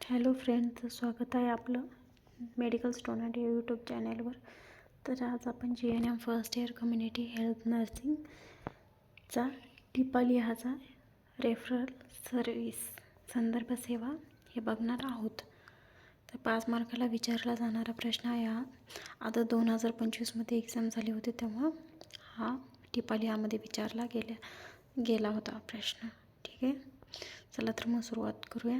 Hello friends, स्वागत आहे आपलं मेडिकल स्टुडंट या यूट्यूब चॅनलवर. तर आज आपण GNM first year community health नर्सिंगचा टिपालिहाचा रेफरल सर्व्हिस संदर्भ सेवा हे बघणार आहोत. तर 5 मार्काला विचारला जाणारा प्रश्न आहे हा. आता 2025मध्ये एक्झाम झाली होती तेव्हा हा टिपालिहामध्ये विचारला गेला होता प्रश्न. ठीक आहे, चला तर मग सुरुवात करूया.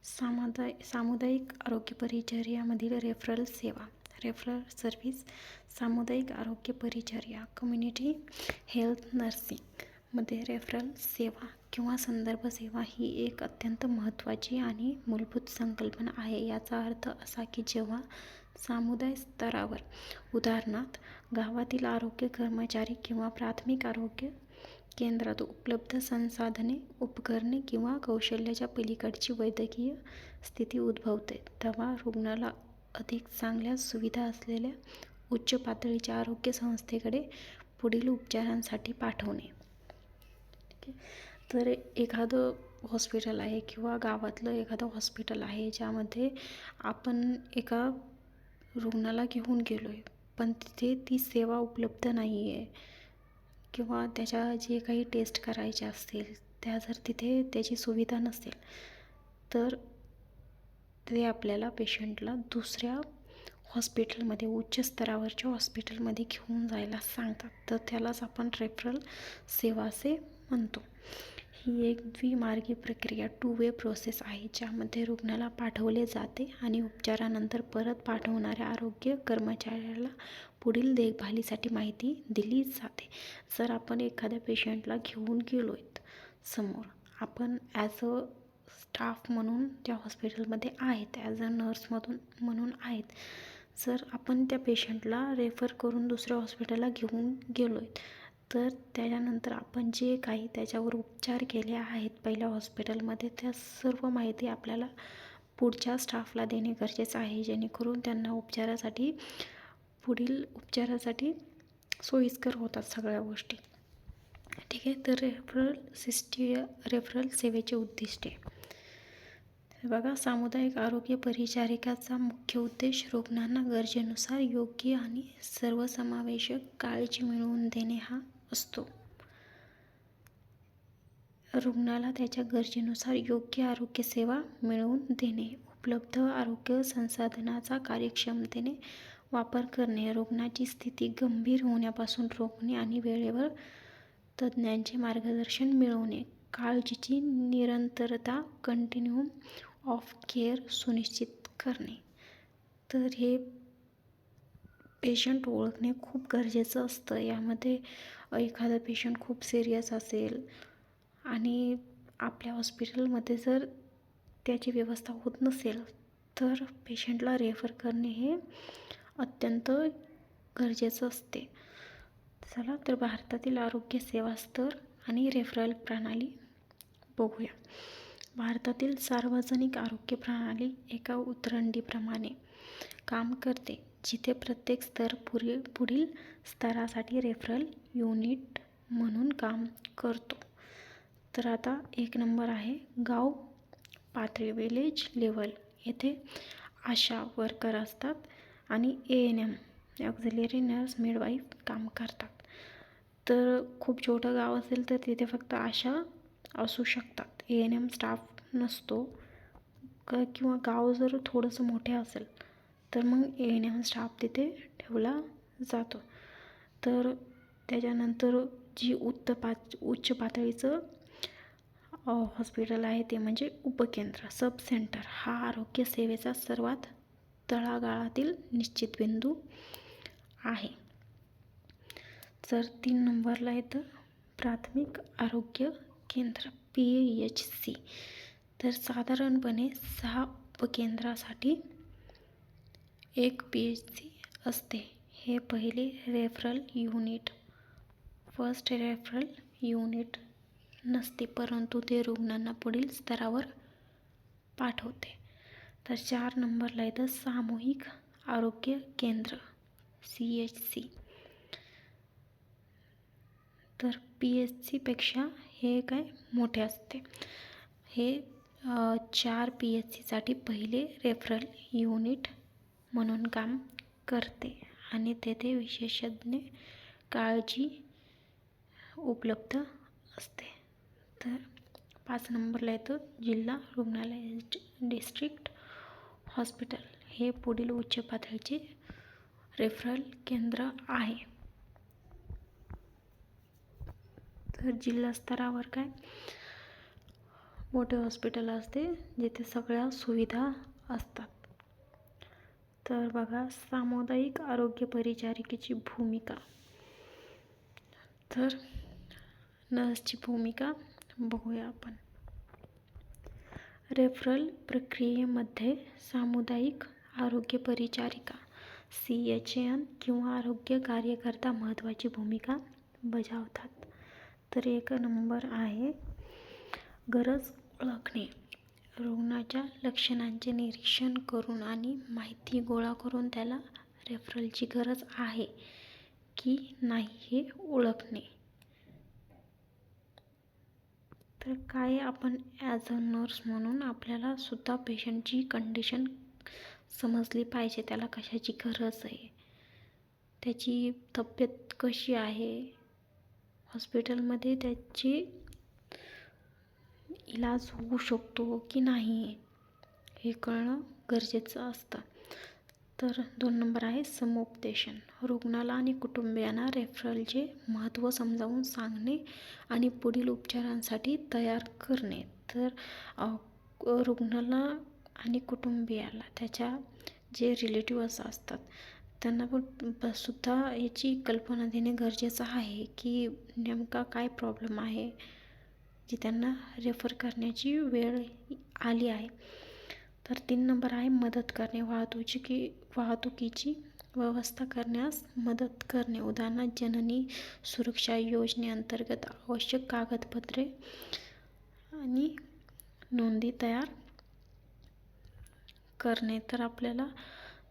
सामुदायिक आरोग्य परिचर्यामधील रेफरल सेवा. रेफरल सर्व्हिस सामुदायिक आरोग्य परिचर्या कम्युनिटी हेल्थ नर्सिंगमध्ये रेफरल सेवा किंवा संदर्भ सेवा ही एक अत्यंत महत्त्वाची आणि मूलभूत संकल्पना आहे. याचा अर्थ असा की जेव्हा समुदाय स्तरावर, उदाहरणार्थ गावातील आरोग्य कर्मचारी किंवा प्राथमिक आरोग्य केंद्रात उपलब्ध संसाधने, उपकरणे किंवा कौशल्याच्या पलीकडची वैद्यकीय स्थिती उद्भवते, तेव्हा रुग्णाला अधिक चांगल्या सुविधा असलेल्या उच्च पातळीच्या आरोग्य संस्थेकडे पुढील उपचारांसाठी पाठवणे. ठीक आहे, तर एखादं हॉस्पिटल आहे किंवा गावातलं एखादं हॉस्पिटल आहे ज्यामध्ये आपण एका रुग्णाला घेऊन गेलो आहे, पण तिथे ती सेवा उपलब्ध नाही आहे किंवा त्याच्या जे काही टेस्ट करायचे असतील त्या जर तिथे त्याची सुविधा नसेल, तर ते आपल्याला पेशंटला दुसऱ्या हॉस्पिटलमध्ये, उच्च स्तरावरच्या हॉस्पिटलमध्ये घेऊन जायला सांगतात. तर त्यालाच आपण रेफरल सेवा असे म्हणतो. ही एक द्विमार्गी प्रक्रिया, 2 वे प्रोसेस आहे, ज्यामध्ये रुग्णाला पाठवले जाते आणि उपचारानंतर परत पाठवणाऱ्या आरोग्य कर्मचाऱ्याला पुढील देखभालीसाठी माहिती दिली जाते. जर आपण एखाद्या पेशंटला घेऊन गेलो आहेत समोर, आपण ॲज अ स्टाफ म्हणून त्या हॉस्पिटलमध्ये आहेत, ॲज अ नर्स म्हणून आहेत, जर आपण त्या पेशंटला रेफर करून दुसऱ्या हॉस्पिटलला घेऊन गेलो आहेत, तर त्याच्यानंतर आपण जे काही त्याच्यावर उपचार केले आहेत पहिल्या हॉस्पिटलमध्ये, त्या सर्व माहिती आपल्याला पुढच्या स्टाफला देणे गरजेचं आहे, जेणेकरून त्यांना पुढील उपचारासाठी सोयीस्कर होतात सगळ्या गोष्टी. ठीक आहे, तर रेफरल सेवेचे उद्दिष्टे बघा. सामुदायिक आरोग्य परिचारिकाचा मुख्य उद्देश रुग्णांना गरजेनुसार योग्य आणि सर्वसमावेशक काळजी मिळवून देणे हा असतो. रुग्णाला त्याच्या गरजेनुसार योग्य आरोग्य सेवा मिळवून देणे, उपलब्ध आरोग्य संसाधनाचा कार्यक्षमतेने वापर करणे, रुग्णाची स्थिती गंभीर होण्यापासून रोखणे आणि वेळेवर तज्ज्ञांचे मार्गदर्शन मिळवणे, काळजीची निरंतरता, कंटिन्यूम ऑफ केअर सुनिश्चित करणे. तर हे पेशंट ओळखणे खूप गरजेचं असतं. यामध्ये एखादा पेशंट खूप सिरियस असेल आणि आपल्या हॉस्पिटलमध्ये जर त्याची व्यवस्था होत नसेल, तर पेशंटला रेफर करणे हे अत्यंत गरजेचं असते. चला तर भारतातील आरोग्य सेवा स्तर आणि रेफरल प्रणाली बघूया. भारतातील सार्वजनिक आरोग्य प्रणाली एका उतरंडीप्रमाणे काम करते, जिथे प्रत्येक स्तर पुढील स्तरासाठी रेफरल युनिट म्हणून काम करतो. तर आता 1 नंबर आहे गाव पातळी, विलेज लेवल. येथे आशा वर्कर असतात आणि ANM ऑक्झिलरी नर्स मिडवाईफ काम करतात. तर खूप छोटं गाव असेल तर तिथे फक्त आशा असू शकतात, ANM स्टाफ नसतो. किंवा गाव जर थोडंसं मोठे असेल तर मग ANM स्टाफ तिथे ठेवला जातो. तर त्याच्यानंतर जी उच्च पातळीचं हॉस्पिटल आहे ते म्हणजे उपकेंद्र, सब सेंटर, हा आरोग्य सेवेचा सर्वात तळागाळातील निश्चित बिंदू आहे. तर 3 नंबरला येतं प्राथमिक आरोग्य केंद्र, PHC. तर साधारणपणे 6 उपकेंद्रासाठी 1 PHC असते. हे पहिले referral unit, first referral unit नसते, परंतु ते रुग्णांना पुढील स्तरावर पाठवते. तर 4 नंबरला येतं सामूहिक आरोग्य केंद्र, CHC. तर PHC पेक्षा हे काय मोठे असते. हे 4 PHCसाठी पहिले रेफरल युनिट म्हणून काम करते आणि तेथे विशेषज्ञ काळजी उपलब्ध असते. तर 5 नंबरला येतो जिल्हा रुग्णालय डिस्ट्रिक्ट हॉस्पिटल. हे पुढील उच्च पातळीचे रेफरल केंद्र आहे. तर जिल्हा स्तरावर काय मोठे हॉस्पिटल असते जिथे सगळ्या सुविधा असतात. तर बघा सामुदायिक आरोग्य परिचारिकेची भूमिका. तर नर्सची भूमिका बघूया आपण. रेफरल प्रक्रियेमध्ये सामुदायिक आरोग्य परिचारिका CHN किंवा आरोग्य कार्यकर्ता महत्त्वाची भूमिका बजावतात. तर 1 नंबर आहे गरज ओळखणे. रुग्णाच्या लक्षणांचे निरीक्षण करून आणि माहिती गोळा करून त्याला रेफरलची गरज आहे की नाही हे ओळखणे. तर काय आपण ॲज अ नर्स म्हणून आपल्याला सुद्धा पेशंटची कंडिशन समजली पाहिजे. त्याला कशाची गरज आहे, त्याची तब्येत कशी आहे, हॉस्पिटलमध्ये त्याची इलाज होऊ शकतो की नाही हे कळणं गरजेचं असतं. तर 2 नंबर आहे समुपदेशन. रुग्णाला आणि कुटुंबियांना रेफरलचे महत्त्व समजावून सांगणे आणि पुढील उपचारांसाठी तयार करणे. तर रुग्णाला आणि कुटुंबियाला त्याच्या जे रिलेटिव्हज असतात त्यांना पण सुद्धा याची कल्पना देणे गरजेचं आहे की नेमका काय प्रॉब्लेम आहे जी त्यांना रेफर करण्याची वेळ आली आहे. तर 3 नंबर आहे मदत करणे. वाहतुकीची व्यवस्था करण्यास मदत करणे. उदाहरणार्थ जननी सुरक्षा योजनेअंतर्गत आवश्यक कागदपत्रे आणि नोंदी तयार करणे. तर आपल्याला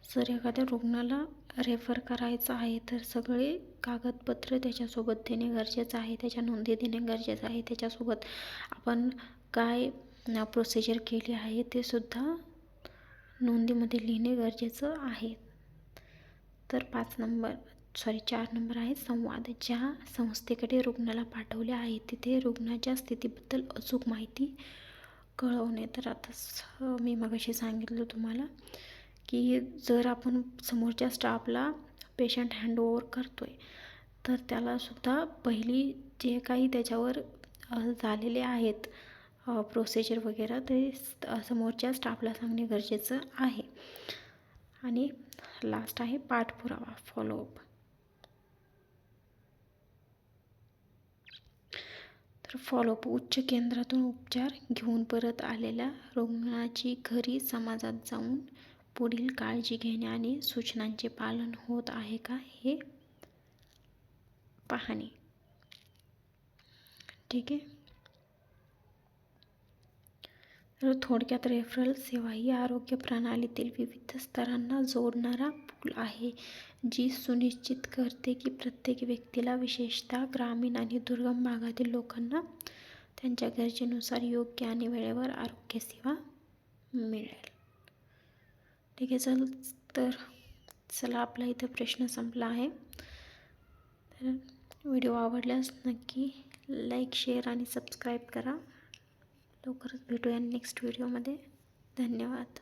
जर एखाद्या रुग्णाला रेफर करायचं आहे तर सगळे कागदपत्र त्याच्यासोबत देणे गरजेचं आहे, त्याच्या नोंदी देणे गरजेचं आहे. त्याच्यासोबत आपण काय प्रोसिजर केली आहे ते सुद्धा नोंदीमध्ये लिहिणे गरजेचं आहे. तर 4 नंबर आहे संवाद. ज्या संस्थेकडे रुग्णाला पाठवले आहे तिथे रुग्णाच्या स्थितीबद्दल अचूक माहिती कळवणे. तर आता मी मगाशी सांगितलं तुम्हाला की जर आपण समोरच्या स्टाफला पेशंट हँडओव्हर करतोय तर त्यालासुद्धा पहिली जे काही त्याच्यावर झालेले आहेत प्रोसिजर वगैरे ते समोरच्या स्टाफला सांगणे गरजेचं आहे. आणि लास्ट आहे पाठपुरावा फॉलोअप. तर फॉलोअप उच्च केंद्रातून उपचार घेऊन परत आलेल्या रुग्णाची घरी समाजात जाऊन पुढील काळजी घेणे आणि सूचनांचे पालन होत आहे का हे पाहणे. ठीक आहे. तर थोडक्यात रेफरल सेवा ही आरोग्य प्रणालीतील विविध स्तरांना जोडणारा पूल आहे जी सुनिश्चित करते की प्रत्येक व्यक्तीला विशेषतः ग्रामीण आणि दुर्गम भागातील लोकांना त्यांच्या गरजेनुसार योग्य आणि वेळेवर आरोग्य सेवा मिळेल. ठीक आहे. तर चला आपला इथं प्रश्न संपला आहे. तर व्हिडिओ आवडल्यास नक्की लाईक, शेअर आणि सबस्क्राईब करा. लवकरच भेटूया नेक्स्ट व्हिडिओमध्ये. धन्यवाद.